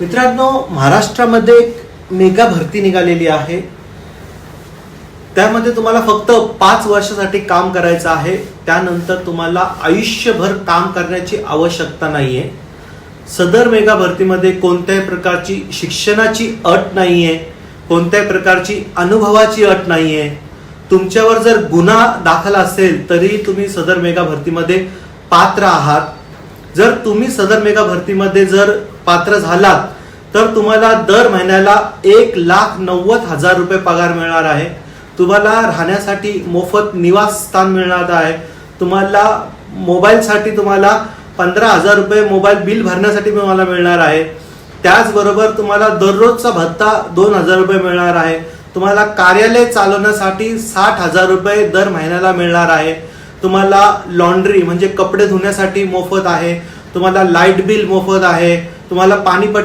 मित्रांनो, महाराष्ट्रामध्ये एक मेगा भरती निघालेली आहे. त्यामध्ये तुम्हाला फक्त 5 वर्षासाठी काम करायचं आहे. त्यानंतर तुम्हाला आयुष्यभर काम करण्याची आवश्यकता नाहीये. सदर मेगा भरतीमध्ये कोणत्याही प्रकारची शिक्षणाची अट नाहीये, कोणत्याही प्रकारची अनुभवाची अट नाहीये. तुमच्यावर जर गुन्हा दाखल असेल तरी तुम्ही सदर मेगा भरतीमध्ये पात्र आहात. जर तुम्ही सदर मेगा भरतीमध्ये जर पात्र झालात तर तुम्हाला दर महिन्याला 1,90,000 रुपये पगार मिळणार आहे. तुम्हाला राहण्यासाठी मोफत निवासस्थान मिळणार आहे. तुम्हाला मोबाईलसाठी तुम्हाला 15,000 रुपये मोबाईल बिल भरण्यासाठी तुम्हाला मिळणार आहे. त्याचबरोबर तुम्हाला दररोजचा भत्ता 2,000 रुपये मिळणार आहे. तुम्हाला कार्यालय चालवण्यासाठी 60,000 रुपये दर महिन्याला मिळणार आहे. तुम्हाला लॉन्ड्री म्हणजे कपडे धुण्यासाठी मोफत आहे. तुम्हाला लाईट बिल मोफत आहे. तुम्हाला पाणीपट्टी